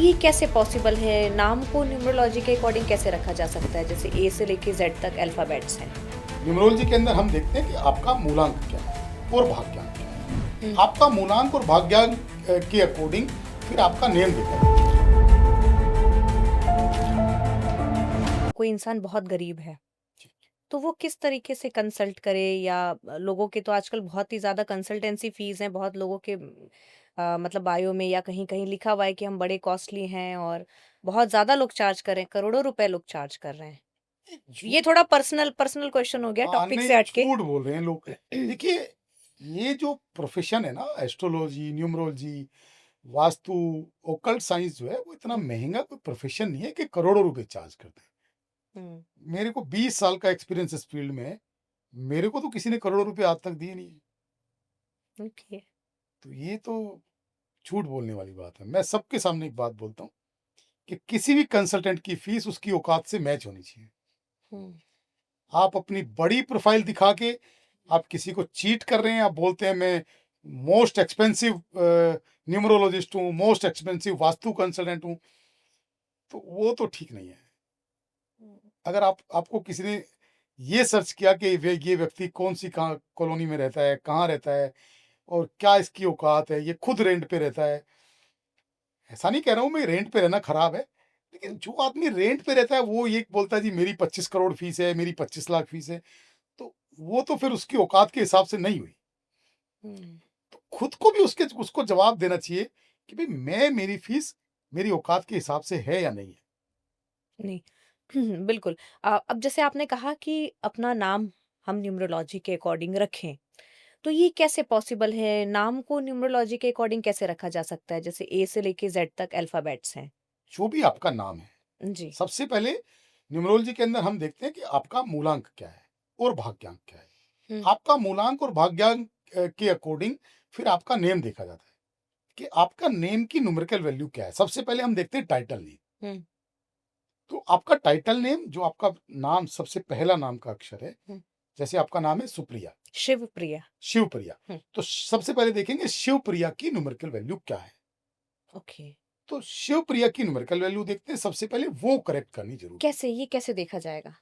ये कैसे पॉसिबल है? नाम को न्यूमरोलॉजी के अकॉर्डिंग कैसे रखा जा सकता है? जैसे ए से लेके जेड तक अल्फाबेट्स हैं। न्यूमरोलॉजी के अंदर हम देखते हैं कि आपका मूलांक क्या है और भाग्यांक क्या है। हम्म। आपका मूलांक और भाग्यांक के अकॉर्डिंग फिर आपका नेम देखा जाता है। कोई इंसान बहुत गरीब है, जी। तो वो किस तरीके से कंसल्ट करे? या लोगों के तो आजकल बहुत ही ज़्यादा कंसल्टेंसी फीस हैं, बहुत लोगों के मतलब बायो में या कहीं-कहीं लिखा हुआ है कि हम बड़े कॉस्टली हैं और बहुत ज़्यादा लोग चार्ज कर रहे हैं, करोड़ों रुपए लोग चार्ज कर रहे हैं। ये झूठ। थोड़ा पर्सनल पर्सनल क्वेश्चन हो गया हाँ, टॉपिक से नहीं, हट के। झूठ बोल रहे हैं लोग। देखिए, ये जो प्रोफेशन है ना, astrology, numerology, vastu, occult science जो है वो इतना हुँ, महंगा कोई प्रोफेशन नहीं है कि करोड़ों रुपए चार्ज करते हैं। हुँ, मेरे को 20 साल का एक्सपीरियंस इस फील्ड में है। मेरे को तो किसी ने करोड़ों रुपए आज तक दिए नहीं है। ओके। तो ये तो झूठ बोलने वाली बात है। मैं सबके सामने एक बात बोलता हूँ कि किसी भी कंसल्टेंट की फीस उसकी औकात से मैच होनी चाहिए। हुँ, आप अपनी बड़ी प्रोफाइल दिखा के आप किसी को चीट कर रहे हैं, आप बोलते हैं मैं मोस्ट एक्सपेंसिव न्यूमरोलॉजिस्ट हूँ, मोस्ट एक्सपेंसिव वास्तु कंसल्टेंट हूँ, तो वो तो ठीक नहीं है। हुँ, अगर आपको किसी ने ये सर्च किया कि ये व्यक्ति कौन सी कहाँ कॉलोनी में रहता है, कहाँ रहता है और क्या इसकी औकात है, ये खुद रेंट पे रहता है। ऐसा नहीं कह रहा हूँ मैं रेंट पे रहना खराब है, लेकिन जो आदमी रेंट पे रहता है वो ये बोलता है जी मेरी 25 करोड़ फीस है, मेरी 25 लाख फीस है, तो वो तो फिर उसकी औकात के हिसाब से नहीं हुई। हुँ, तो खुद को भी उसको जवाब देना चाहिए कि भाई मेरी फीस मेरी औकात के हिसाब से है या नहीं है। नहीं। बिल्कुल। अब जैसे आपने कहा कि अपना नाम हम न्यूमरोलॉजी के अकॉर्डिंग रखें, तो ये कैसे पॉसिबल है? नाम को न्यूमरोलॉजी के अकॉर्डिंग कैसे रखा जा सकता है? जैसे ए से लेके जेड तक अल्फाबेट्स हैं। जो भी आपका नाम है, जी। सबसे पहले न्यूमरोलॉजी के अंदर हम देखते हैं कि आपका मूलांक क्या है और भाग्यांक क्या है। हुँ, आपका मूलांक और भाग्यांक के अकॉर्डिंग फिर आपका नेम देखा जाता है कि आपका नेम की न्यूमेरिकल वैल्यू क्या है। सबसे पहले हम देखते हैं टाइटल नेम। हुँ, तो आपका टाइटल नेम, जो आपका नाम सबसे पहला नाम का अक्षर है, हुँ। जैसे आपका नाम है सुप्रिया, शिवप्रिया। शिवप्रिया, हुँ, तो सबसे पहले देखेंगे शिवप्रिया की न्यूमेरिकल वैल्यू क्या है। ओके। तो शिवप्रिया की न्यूमेरिकल वैल्यू देखते हैं, सबसे पहले वो करेक्ट करनी जरूरी है। कैसे? ये कैसे देखा जाएगा?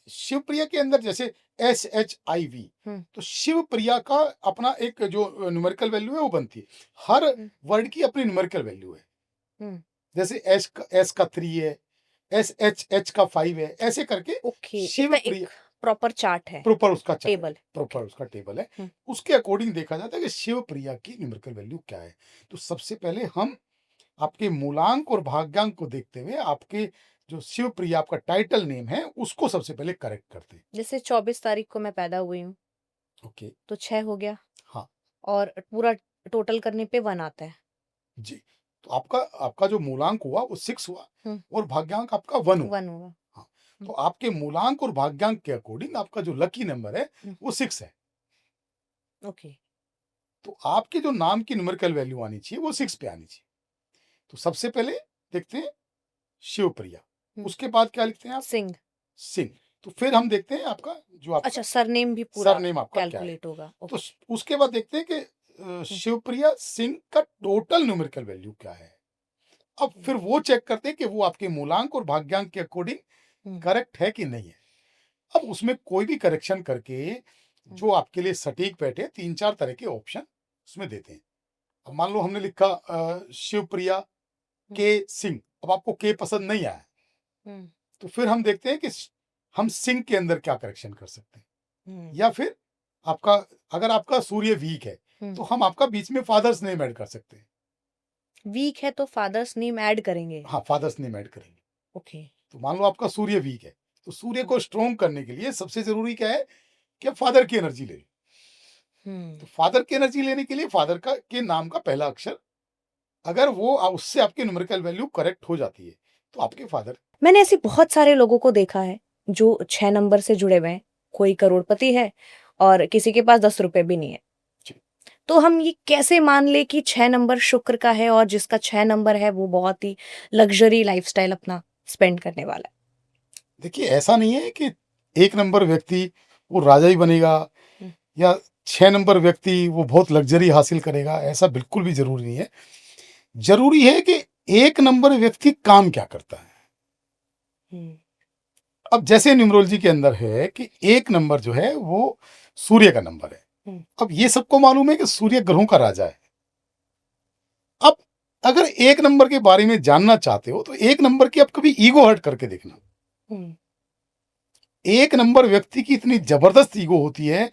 शिवप्रिया के अंदर जैसे SHIV, हुँ, तो शिवप्रिया का अपना एक जो न्यूमेरिकल वैल्यू है वो बनती है। हर हुँ, वर्ड की अपनी न्यूमेरिकल वैल्यू है। हुँ। जैसे एस का 3 है, एच का 5 है, ऐसे करके ओके, एक शिवप्रिया प्रॉपर चार्ट है, प्रॉपर उसका चार्ट है, टेबल। Proper okay. उसका टेबल है। हुँ, उसके अकॉर्डिंग देखा जाता है कि शिवप्रिया की न्यूमेरिकल वैल्यू क्या है। तो सबसे पहले हम आपके मूलांक और भाग्यांक को देखते हुए आपके जो शिवप्रिया आपका टाइटल नेम है उसको सबसे पहले करेक्ट करते हैं। जैसे 24 तारीख को मैं पैदा हुई हूँ, ओके। तो 6 हो गया हाँ और पूरा टोटल करने पे 1 आता है। जी। तो आपका आपका जो मूलांक हुआ वो 6 हुआ हुँ, और भाग्यांक आपका 1 हुआ। 1 हुआ। हाँ, हुँ, तो आपके मूलांक और भाग्यांक के अकॉर्डिंग आपका जो लकी नंबर है हुँ, वो 6 है। ओके। तो आपके जो नाम की न्यूमेरिकल वैल्यू आनी चाहिए वो 6 पे आनी चाहिए। तो सबसे पहले देखते हैं शिवप्रिया, हुँ, उसके बाद क्या लिखते हैं आप? सिंह। सिंह। तो फिर हम देखते हैं आपका जो अच्छा, आपका सरनेम भी पूरा सरनेम आपका क्या है। कैलकुलेट होगा। तो ओके। उसके बाद देखते हैं कि हुँ, शिवप्रिया सिंह का टोटल न्यूमेरिकल वैल्यू क्या है। अब हुँ, फिर वो चेक करते हैं कि वो आपके मूलांक और भाग्यांक के अकॉर्डिंग हुँ, करेक्ट है कि नहीं है। अब उसमें कोई भी करेक्शन करके हुँ, जो आपके लिए सटीक बैठे 3-4 तरह के ऑप्शन उसमें देते हैं। अब मान लो हमने लिखा शिवप्रिया हुँ, के सिंह, अब आपको के पसंद नहीं आया, हुँ, तो फिर हम देखते हैं कि हम सिंह के अंदर क्या करेक्शन कर सकते हैं। हुँ, या फिर आपका, अगर आपका सूर्य वीक है हुँ। तो हम आपका बीच में फादर्स नेम ऐड कर सकते हैं। वीक है तो फादर्स नेम ऐड करेंगे। हाँ, फादर्स नेम ऐड करेंगे। ओके। तो मान लो आपका सूर्य वीक है, तो सूर्य हुँ, को स्ट्रॉन्ग करने के लिए सबसे जरूरी क्या है कि आप फादर की एनर्जी ले लो। हुँ। तो फादर की एनर्जी लेने के लिए फादर का के नाम का पहला अक्षर, अगर वो उससे आपकी न्यूमेरिकल वैल्यू करेक्ट हो जाती है तो आपके फादर। मैंने ऐसे बहुत सारे लोगों को देखा है, जो 6 नंबर से जुड़े हुए हैं। कोई करोड़पति है और किसी के पास 10 रुपए भी नहीं है। तो हम ये कैसे मान लें कि 6 नंबर शुक्र का है और जिसका 6 नंबर है वो बहुत ही लग्ज़री लाइफ़स्टाइल अपना स्पेंड करने वाला है? देखिए, ऐसा नहीं है कि 1 नंबर व्यक्ति वो राजा ही बनेगा हुँ, या 6 नंबर व्यक्ति वो बहुत लग्ज़री हासिल करेगा, ऐसा बिल्कुल भी ज़रूरी नहीं है। ज़रूरी है कि एक नंबर व्यक्ति काम क्या करता है। हम्म, अब जैसे न्यूमरोलॉजी के अंदर है कि एक नंबर जो है वो सूर्य का नंबर है। हम्म, अब ये सबको मालूम है कि सूर्य ग्रहों का राजा है। अब अगर एक नंबर के बारे में जानना चाहते हो तो एक नंबर की आप कभी ईगो हर्ट करके देखना। हम्म, एक नंबर व्यक्ति की इतनी जबरदस्त ईगो होती है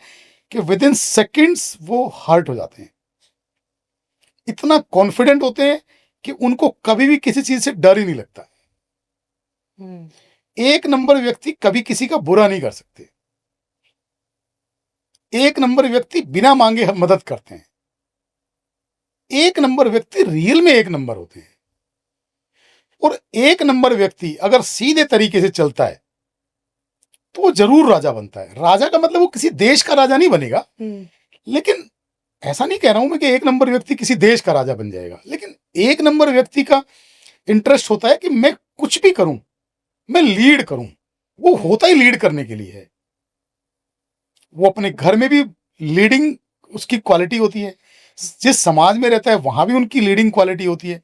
कि विद इन सेकेंड्स वो हर्ट हो जाते हैं। इतना कॉन्फिडेंट होते हैं कि उनको कभी भी किसी चीज से डर ही नहीं लगता। हम्म, एक नंबर व्यक्ति कभी किसी का बुरा नहीं कर सकते। एक नंबर व्यक्ति बिना मांगे मदद करते हैं। एक नंबर व्यक्ति रियल में एक नंबर होते हैं। और एक नंबर व्यक्ति अगर सीधे तरीके से चलता है तो वो जरूर राजा बनता है। राजा का मतलब वो किसी देश का राजा नहीं बनेगा, लेकिन ऐसा नहीं कह रहा हूं मैं कि एक नंबर व्यक्ति किसी देश का राजा बन जाएगा, लेकिन एक नंबर व्यक्ति का इंटरेस्ट होता है कि मैं कुछ भी करूं, मैं लीड करूं। वो होता ही लीड करने के लिए है। वो अपने घर में भी लीडिंग उसकी क्वालिटी होती है, जिस समाज में रहता है वहां भी उनकी लीडिंग क्वालिटी होती है,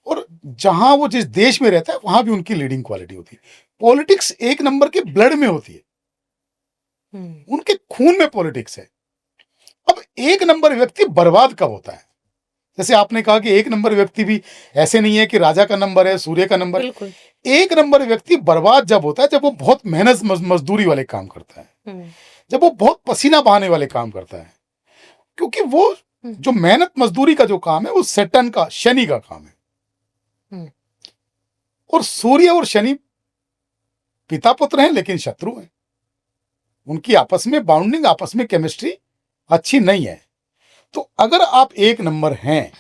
और जहां वो जिस देश में रहता है वहां भी उनकी लीडिंग क्वालिटी होती है। पॉलिटिक्स एक नंबर के ब्लड में होती है, उनके खून में पॉलिटिक्स है। अब एक नंबर व्यक्ति बर्बाद कब होता है? जैसे आपने कहा कि एक नंबर व्यक्ति भी ऐसे नहीं है कि राजा का नंबर है, सूर्य का नंबर है। बिल्कुल। एक नंबर व्यक्ति बर्बाद जब होता है जब वो बहुत मेहनत मजदूरी वाले काम करता है, जब वो बहुत पसीना बहाने वाले काम करता है, क्योंकि वो जो मेहनत मजदूरी का जो काम है वो सैटर्न का, शनि का काम है। और सूर्य और शनि पिता पुत्र हैं लेकिन शत्रु हैं। उनकी आपस में बाउंडिंग, आपस में केमिस्ट्री अच्छी नहीं है। तो अगर आप एक नंबर हैं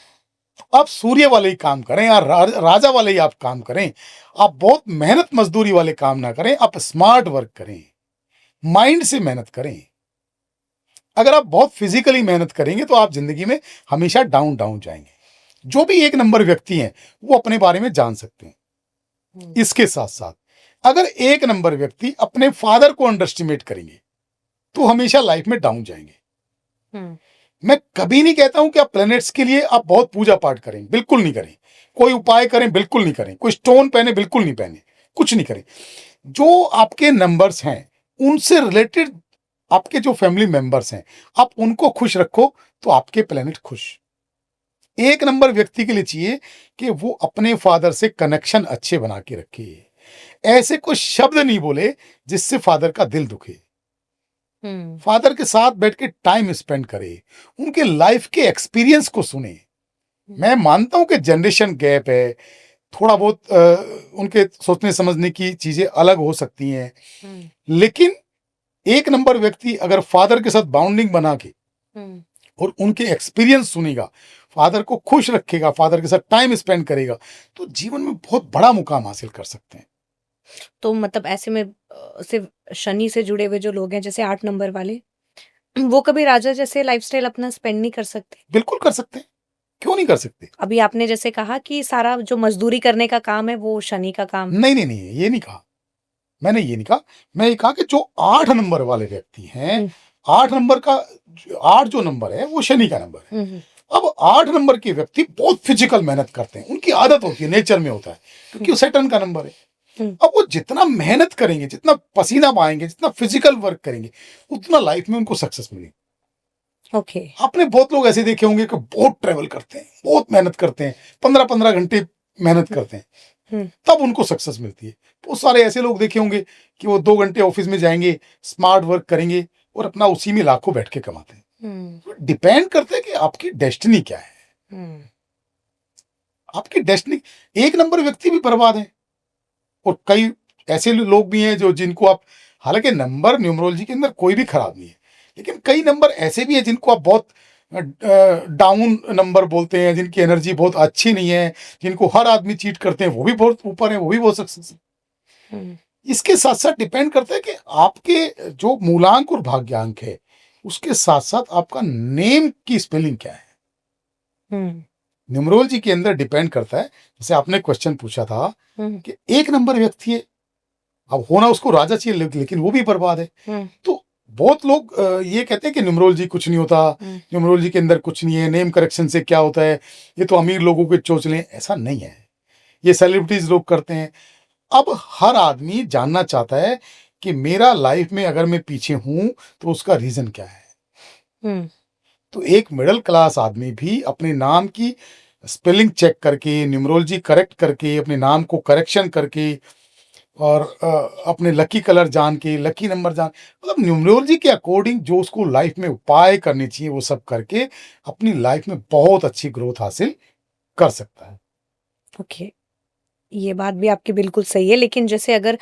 तो आप सूर्य वाले ही काम करें या राजा वाले ही आप काम करें। आप बहुत मेहनत मजदूरी वाले काम ना करें, आप स्मार्ट वर्क करें, माइंड से मेहनत करें। अगर आप बहुत फिजिकली मेहनत करेंगे तो आप जिंदगी में हमेशा डाउन डाउन जाएंगे। जो भी एक नंबर व्यक्ति हैं वो अपने बारे में जान सकते हैं। इसके साथ साथ अगर एक नंबर व्यक्ति अपने फादर को अंडरस्टिमेट करेंगे तो हमेशा लाइफ में डाउन जाएंगे। मैं कभी नहीं कहता हूं कि आप प्लैनेट्स के लिए आप बहुत पूजा पाठ करें, बिल्कुल नहीं करें। कोई उपाय करें, बिल्कुल नहीं करें। कोई स्टोन पहने, बिल्कुल नहीं पहने। कुछ नहीं करें। जो आपके नंबर्स हैं उनसे रिलेटेड आपके जो फैमिली मेंबर्स हैं, आप उनको खुश रखो तो आपके प्लैनेट खुश। एक नंबर व्यक्ति के लिए चाहिए कि वो अपने फादर से कनेक्शन अच्छे बना के रखे। ऐसे कोई शब्द नहीं बोले जिससे फादर का दिल दुखे। फादर के साथ बैठ के टाइम स्पेंड करे, उनके लाइफ के एक्सपीरियंस को सुने। मैं मानता हूं कि जनरेशन गैप है, थोड़ा बहुत उनके सोचने समझने की चीजें अलग हो सकती हैं, लेकिन एक नंबर व्यक्ति अगर फादर के साथ बाउंडिंग बना के और उनके एक्सपीरियंस सुनेगा, फादर को खुश रखेगा, फादर के साथ टाइम स्पेंड करेगा, तो जीवन में बहुत बड़ा मुकाम हासिल कर सकते हैं। तो मतलब ऐसे में सिर्फ शनि से जुड़े हुए जो लोग हैं जैसे 8 नंबर वाले, वो कभी राजा जैसे लाइफस्टाइल अपना स्पेंड नहीं कर सकते? बिल्कुल कर सकते हैं, क्यों नहीं कर सकते? अभी आपने जैसे कहा कि सारा जो मजदूरी करने का काम है वो शनि का काम है। नहीं नहीं नहीं, ये नहीं कहा मैंने, ये नहीं कहा। मैं ये कहा कि जो 8 नंबर वाले व्यक्ति हैं, 8 नंबर का 8 जो नंबर है वो शनि का नंबर है। अब 8 नंबर के व्यक्ति बहुत फिजिकल मेहनत करते हैं, उनकी आदत होती है, नेचर में होता है, क्योंकि वो सैटर्न का नंबर है। अब वो जितना मेहनत करेंगे, जितना पसीना बहाएंगे, जितना फिजिकल वर्क करेंगे, उतना लाइफ में उनको सक्सेस मिलेगी। ओके। आपने बहुत लोग ऐसे देखे होंगे कि बहुत ट्रेवल करते हैं, बहुत मेहनत करते हैं, 15-15 घंटे मेहनत करते हैं, तब उनको सक्सेस मिलती है। बहुत सारे ऐसे लोग देखे होंगे कि वो 2 घंटे ऑफिस में जाएंगे, स्मार्ट वर्क करेंगे और अपना उसी में लाखों बैठ के कमाते हैं। डिपेंड करता है कि आपकी डेस्टिनी क्या है। आपकी डेस्टिनी, एक नंबर व्यक्ति भी बर्बाद है और कई ऐसे लोग भी हैं जो जिनको आप, हालांकि नंबर न्यूमरोलॉजी के अंदर कोई भी खराब नहीं है, लेकिन कई नंबर ऐसे भी हैं जिनको आप बहुत डाउन नंबर बोलते हैं, जिनकी एनर्जी बहुत अच्छी नहीं है, जिनको हर आदमी चीट करते हैं, वो भी बहुत ऊपर है, वो भी बहुत सक्सेस है। इसके साथ साथ डिपेंड करता है कि आपके जो मूलांक और भाग्यांक है उसके साथ साथ आपका नेम की स्पेलिंग क्या है। न्यूमरोलॉजी के अंदर डिपेंड करता है। जैसे आपने क्वेश्चन पूछा था कि एक नंबर व्यक्ति है, अब होना उसको राजा चाहिए लेकिन वो भी बर्बाद है। तो बहुत लोग ये कहते हैं कि न्यूमरोलॉजी कुछ नहीं होता, न्यूमरोलॉजी के अंदर कुछ नहीं है, नेम करेक्शन से क्या होता है, ये तो अमीर लोगों के चोचले। ऐसा नहीं है। ये सेलिब्रिटीज लोग करते हैं। अब हर आदमी जानना चाहता है कि मेरा लाइफ में अगर मैं पीछे हूं तो उसका रीजन क्या है। हम्म। तो एक मिडिल क्लास आदमी भी अपने नाम की स्पेलिंग चेक करके, न्यूमरोलॉजी करेक्ट करके, अपने नाम को करेक्शन करके और अपने लकी कलर जान के, लकी नंबर जान, मतलब न्यूमरोलॉजी के अकॉर्डिंग जो उसको लाइफ में उपाय करने चाहिए वो सब करके अपनी लाइफ में बहुत अच्छी ग्रोथ हासिल कर सकता है। ओके, ये बात भी आपकी बिल्कुल सही है, लेकिन जैसे अगर